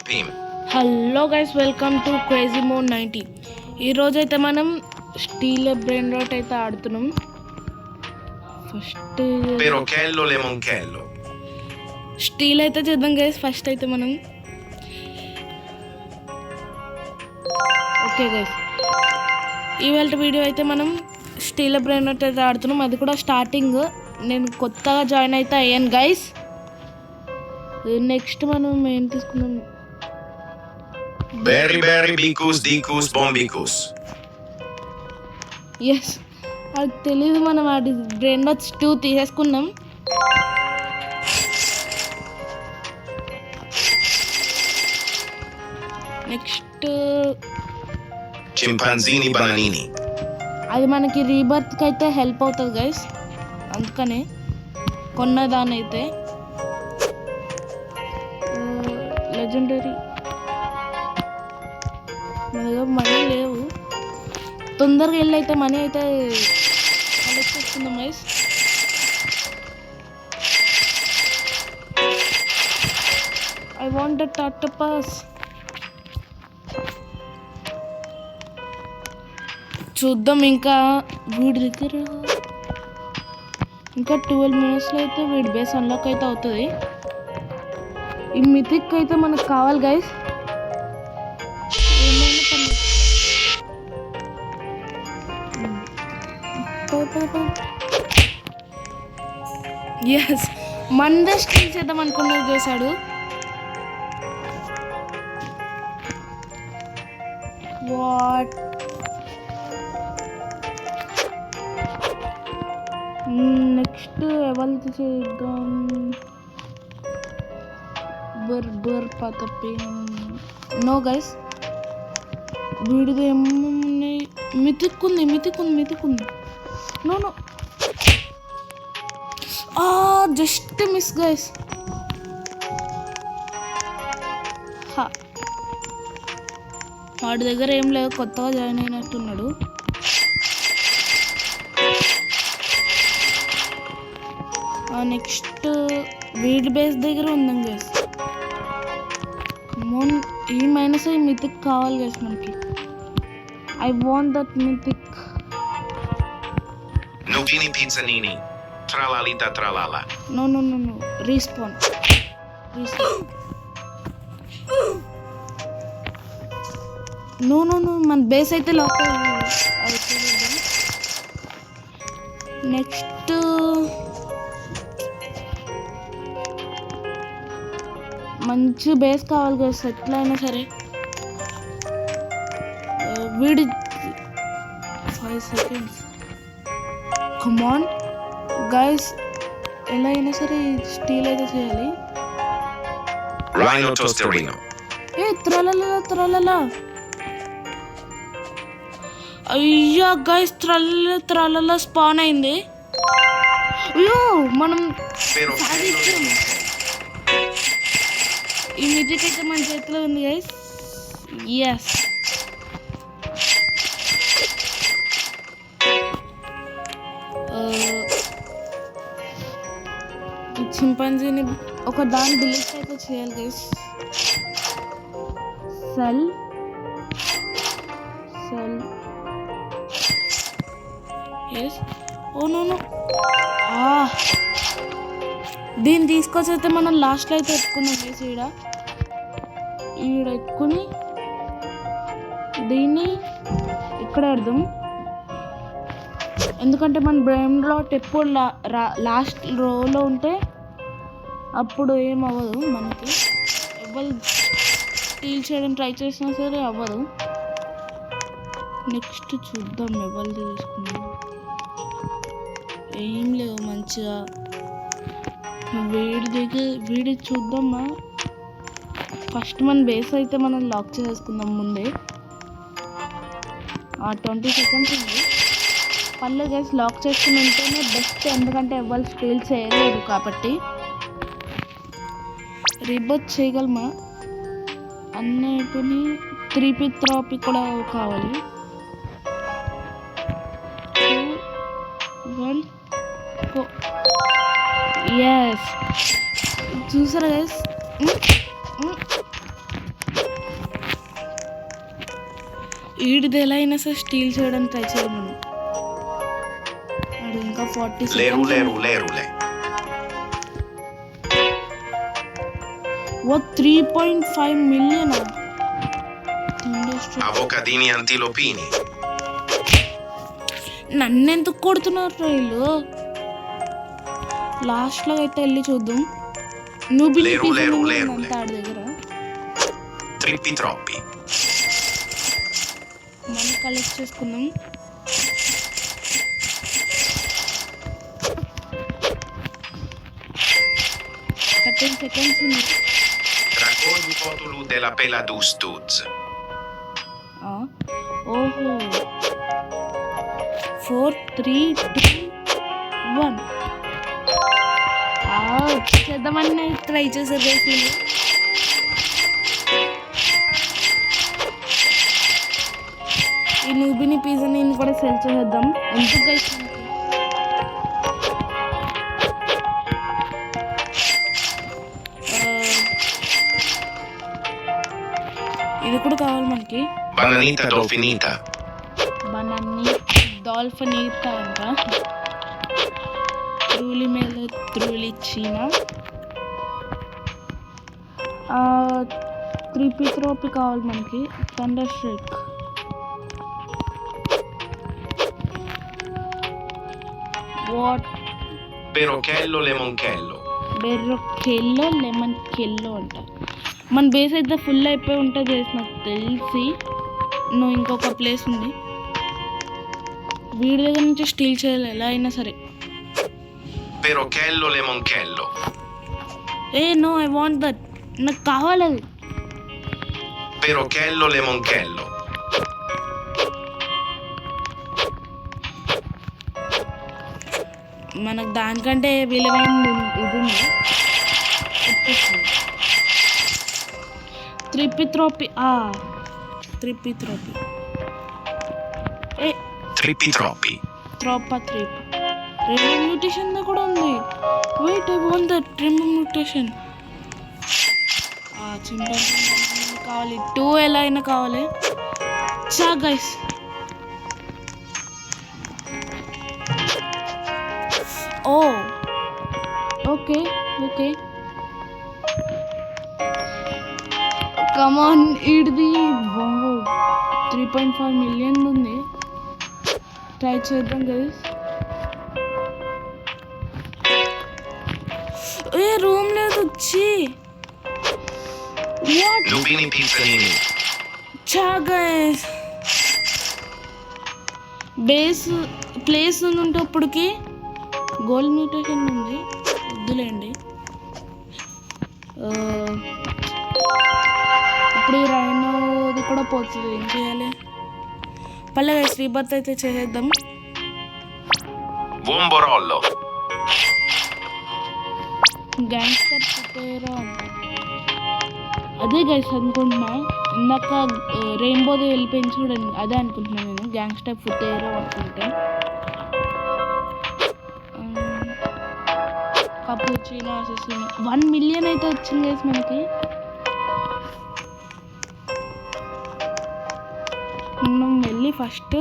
Pim. Hello guys, welcome to crazy mode 90. ఈరోజు అయితే మనం స్టీల్ బ్రెయిన్ రాట్ అయితే ఆడుతున్నాం. First Pero kello lemonchello. Steal అయితే చేద్దాం గైస్. ఫస్ట్ అయితే మనం ఓకే గైస్, ఇవాళ వీడియో అయితే మనం స్టీల్ బ్రెయిన్ రాట్ అయితే ఆడుతున్నాం. అది కూడా స్టార్టింగ్ నేను కొత్తగా జాయిన్ అయితే అయ్యాను గైస్. నెక్స్ట్ మనం ఏం తీసుకున్నాం? Berry berry bicus dicus bombicus. Yes, అది తెలీదు. మనం అది బ్రెయిన్ రాట్స్ 2 తీసేసుకున్నాం. Next Chimpanzini bananini. అది మనకి రీబర్త్కి అయితే హెల్ప్ అవుతుంది గైస్, అందుకనే కొన్నదాని అయితే లెజెండరీ. మన దగ్గర మనీ లేవు, తొందరగా వెళ్ళి అయితే మనీ అయితే కలెక్ట్ చేసుకుందాం guys. I want the Tata pass. చూద్దాం, ఇంకా వీడి దగ్గర ఇంకా 12 minutesలో అయితే వీడి బేస్ అన్లాక్ అయితే అవుతుంది. ఈ మిథిక్ అయితే మనకు కావాలి గైస్. ఎస్, మందే స్టీల్ చేద్దాం అనుకున్నది చేశాడు. వాట్ నెక్స్ట్ ఎవరికి చేద్దాం? బర్బర్ పతపి నో గైస్, వీడిది ఏమున్నాయి? మితికుంది. No just miss guys. వాడి దగ్గర ఏం లేదు, కొత్తగా జాయిన్ అయినట్టున్నాడు. నెక్స్ట్ వీడి బేస్ దగ్గర ఉందాం గైస్. ఈ మైనస్ ఈ మిథిక్ కావాలి గైస్ మనకి. I want that mythic. Nugini pizzanini. Tralalita tralala. No respawn. No మన బేస్ అయితే లాక్. నెక్స్ట్ మంచి బేస్ కావాలి కదా, ఎట్లా అయినా సరే. వీడి 5 seconds. కమాన్ గైస్, ఎలా అయినా సరే స్టీల్ అయితే చేయాలి. Rhino tosterino. త్రలలా. అయ్యా గైస్, త్రలలా స్పాన్ అయింది. అయ్యో, మనం Pero kello lemonchello. ఈ మిథిక్ అయితే మన చేతిలో ఉంది గైస్. ఎస్, ఈ చింపాంజీని ఒక దాని డిలీట్ అయితే చేయాలి guys. Sell yes. Oh no దీన్ని తీసుకొచ్చి అయితే మనం లాస్ట్లో అయితే ఎత్తుకుందాం గైస్. ఈడ ఎత్తుకుని దీన్ని ఇక్కడ పెడదాం. ఎందుకంటే మన బ్రెయిన్ రాట్ ఎప్పుడు లాస్ట్ రోలో ఉంటే అప్పుడు ఏం అవ్వదు మనకి. ఎవరు స్టీల్ చేయడం ట్రై చేసినా సరే అవ్వదు. నెక్స్ట్ చూద్దాం ఎవరు తీసుకున్నాం. ఏం లేవు మంచిగా. వీడి చూద్దామా. ఫస్ట్ మన బేస్ అయితే మనం లాక్ చేసుకుందాం ముందే. 20 seconds ఉంది. పర్లేదు గైస్, లాక్ చేసుకుని ఉంటేనే బెస్ట్, ఎందుకంటే ఎవరు స్టీల్ చేయలేదు కాబట్టి. రీబర్త్ చేయగలమా? అన్నిటిని 3P థెరపీ కూడా కావాలి. 2, 1 go. ఎస్, చూసారా గైస్, ఈడిది ఎలా అయినా సరే స్టీల్ చేయడానికి ట్రై చేయాలి మనం. అది ఇంకా 40 Lerule, సెకండ్స్. lerule. ఓ 3.5 మిలియన్. Avocadini antilopini. నన్నెందుకు కొడుతున్నారు వీళ్ళు? లాస్ట్లో అయితే వెళ్ళి చూద్దాం. నువ్వు అంత ఆడి దగ్గర Trippi troppi. మనీ కలెక్ట్ చేసుకుందాం. సెకండ్స్ ఉంది. Raccolgo fotolu della Peladustuz. ఓహో 4 3 2 1 చేద్దామని ట్రై చేసేది. ఈ నూబిని పిజ్జాని కూడా సెల్ చేసేద్దాం. ఎందుకు ఇది కూడా కావాలి మనకి. Bananita dolfinita. బనానీ డాల్ఫినీతా అంట. త్రూలి మేలు త్రూలి చీనా. 3 త్రోపి కావాలి మనకి. Thunder strike. What Perochello lemonchello. బెర్రొక్కెల్లో లెమన్ కెల్లో అంట. మన బేస్ అయితే ఫుల్ అయిపోయి ఉంటుంది బేస్ నాకు తెలిసి. నువ్వు ఇంకొక ప్లేస్ ఉంది, వీడి దగ్గర నుంచి స్టీల్ చేయాలి ఎలా అయినా సరే. Perochello lemonchello. No I want that. నాకు కావాలి అది. Perochello lemonchello. మనకు దానికంటే విలువైన ఇది ఉంది. Trippi Trippi troppi. Trip rainbow mutation కూడా ఉంది. Wait I want that rainbow mutation. కావాలి 2 ఎలా అయినా కావాలి. చా గైస్ ఓకే కమాన్ ఇడ్ది. 3.5 మిలియన్ ఉంది. ట్రై చేద్దాం గైస్. రూమ్ లేదు వచ్చి. Lupini pizzanini. చా గైస్ బేస్ ప్లేస్ ఉంటే అప్పటికి గోల్డ్ మ్యూటేషన్ ఉంది. వద్దులేండి. ఇప్పుడు రైనోది కూడా పోతుంది. ఏం చేయాలి? పల్లె శ్రీబర్త్ అయితే చేసేద్దాం. Bomborollo. గ్యాంగ్స్టర్ పుట్టేరా అదే గైస్ అనుకుంటున్నా. ఇందాక రెయిన్బోది వెళ్ళిపోయింది చూడండి, అదే అనుకుంటున్నాను నేను. గ్యాంగ్స్టర్ పుట్టేరా అనుకుంటే. కపుచినో అసెసినో 1 మిలియన్ అయితే వచ్చింది గైస్ మనకి. మనం వెళ్ళి ఫస్ట్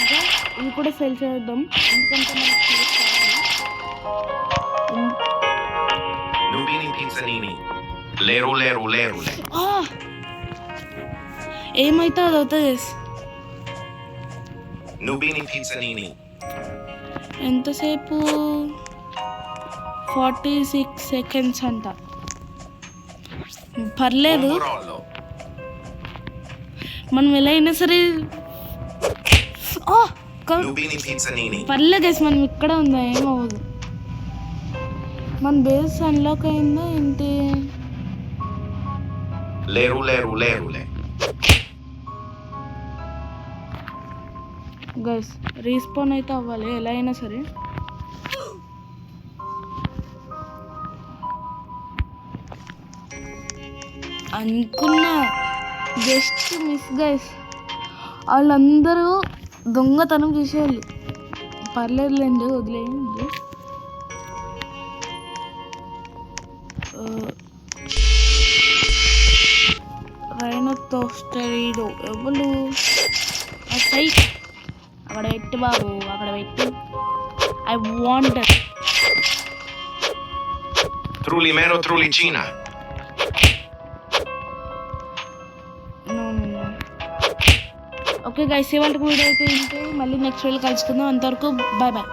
ఇంకా ఇది కూడా సెల్ చేద్దాం. ఎందుకంటే మనకి Lupini pizzanini. Lerule. ఏమైతే అది అవుతుంది గైస్. Nubini pizzanini. ఎంతసేపు? 46 సెకండ్స్ అంట. పర్లేదు, Bomborollo. మనం ఎలా అయినా సరే Nubini pizzanini. పర్లేదు గైస్. మనం ఇక్కడ ఉందా ఏమవ్వదు. మన బేస్ అన్లాక్ అయిందా ఏంటి? Lerule. గైస్ రీస్పాన్ అయితే అవ్వాలి ఎలా అయినా సరే. అనుకున్నా జస్ట్ మిస్ గైస్. వాళ్ళందరూ దొంగతనం చేసేవాళ్ళు. పర్లేదులేండి, వదిలేయండి. తోస్తలేదు ఎవరు సై అక్కడ పెట్టు బాబు అక్కడ పెట్టు I want Trulli mero trullicina. Okay guys ఇవాళ వీడియో అయితే మళ్ళీ నెక్స్ట్ వీడియో కలుసుకుందాం అంతవరకు బాయ్ బాయ్